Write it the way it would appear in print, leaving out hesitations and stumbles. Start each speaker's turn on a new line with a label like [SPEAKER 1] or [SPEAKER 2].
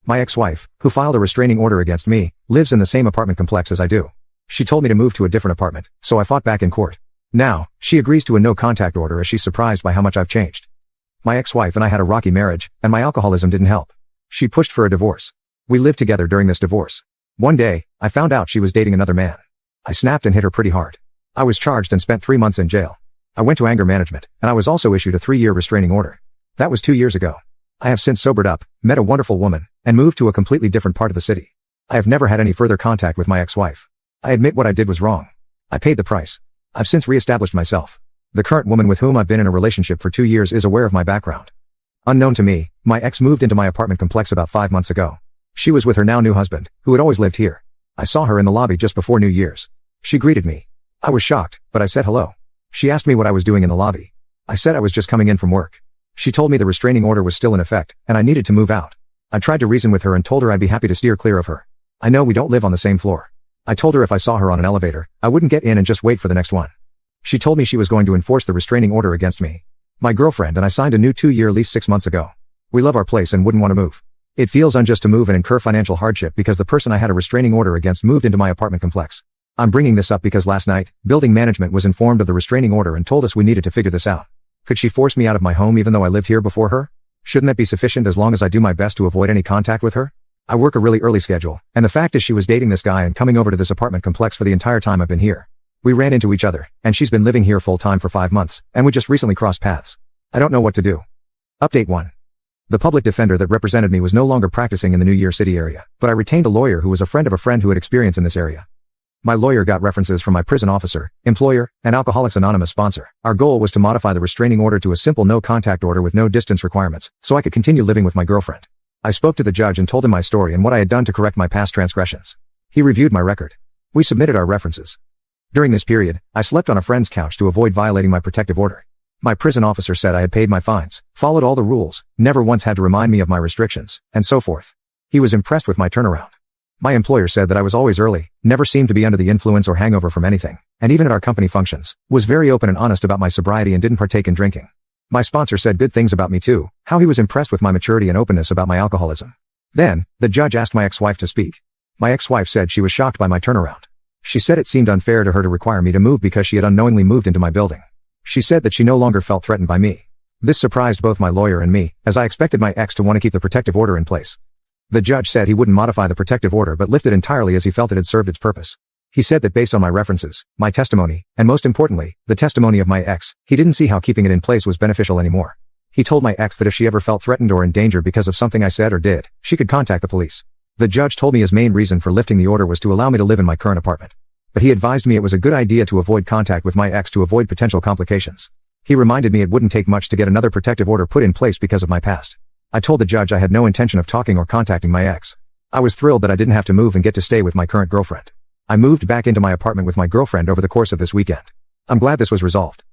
[SPEAKER 1] My ex-wife, who filed a restraining order against me, lives in the same apartment complex as I do. She told me to move to a different apartment, so I fought back in court. Now, she agrees to a no-contact order as she's surprised by how much I've changed. My ex-wife and I had a rocky marriage, and my alcoholism didn't help. She pushed for a divorce. We lived together during this divorce. One day, I found out she was dating another man. I snapped and hit her pretty hard. I was charged and spent 3 months in jail. I went to anger management, and I was also issued a 3-year restraining order. That was 2 years ago. I have since sobered up, met a wonderful woman, and moved to a completely different part of the city. I have never had any further contact with my ex-wife. I admit what I did was wrong. I paid the price. I've since re-established myself. The current woman with whom I've been in a relationship for 2 years is aware of my background. Unknown to me, my ex moved into my apartment complex about 5 months ago. She was with her now new husband, who had always lived here. I saw her in the lobby just before New Year's. She greeted me. I was shocked, but I said hello. She asked me what I was doing in the lobby. I said I was just coming in from work. She told me the restraining order was still in effect, and I needed to move out. I tried to reason with her and told her I'd be happy to steer clear of her. I know we don't live on the same floor. I told her if I saw her on an elevator, I wouldn't get in and just wait for the next one. She told me she was going to enforce the restraining order against me. My girlfriend and I signed a new 2-year lease 6 months ago. We love our place and wouldn't want to move. It feels unjust to move and incur financial hardship because the person I had a restraining order against moved into my apartment complex. I'm bringing this up because last night, building management was informed of the restraining order and told us we needed to figure this out. Could she force me out of my home even though I lived here before her? Shouldn't that be sufficient as long as I do my best to avoid any contact with her? I work a really early schedule, and the fact is she was dating this guy and coming over to this apartment complex for the entire time I've been here. We ran into each other, and she's been living here full-time for 5 months, and we just recently crossed paths. I don't know what to do. Update 1. The public defender that represented me was no longer practicing in the New Year City area, but I retained a lawyer who was a friend of a friend who had experience in this area. My lawyer got references from my prison officer, employer, and Alcoholics Anonymous sponsor. Our goal was to modify the restraining order to a simple no-contact order with no distance requirements, so I could continue living with my girlfriend. I spoke to the judge and told him my story and what I had done to correct my past transgressions. He reviewed my record. We submitted our references. During this period, I slept on a friend's couch to avoid violating my protective order. My prison officer said I had paid my fines, followed all the rules, never once had to remind me of my restrictions, and so forth. He was impressed with my turnaround. My employer said that I was always early, never seemed to be under the influence or hangover from anything, and even at our company functions, was very open and honest about my sobriety and didn't partake in drinking. My sponsor said good things about me too, how he was impressed with my maturity and openness about my alcoholism. Then, the judge asked my ex-wife to speak. My ex-wife said she was shocked by my turnaround. She said it seemed unfair to her to require me to move because she had unknowingly moved into my building. She said that she no longer felt threatened by me. This surprised both my lawyer and me, as I expected my ex to want to keep the protective order in place. The judge said he wouldn't modify the protective order but lift it entirely as he felt it had served its purpose. He said that based on my references, my testimony, and most importantly, the testimony of my ex, he didn't see how keeping it in place was beneficial anymore. He told my ex that if she ever felt threatened or in danger because of something I said or did, she could contact the police. The judge told me his main reason for lifting the order was to allow me to live in my current apartment. But he advised me it was a good idea to avoid contact with my ex to avoid potential complications. He reminded me it wouldn't take much to get another protective order put in place because of my past. I told the judge I had no intention of talking or contacting my ex. I was thrilled that I didn't have to move and get to stay with my current girlfriend. I moved back into my apartment with my girlfriend over the course of this weekend. I'm glad this was resolved.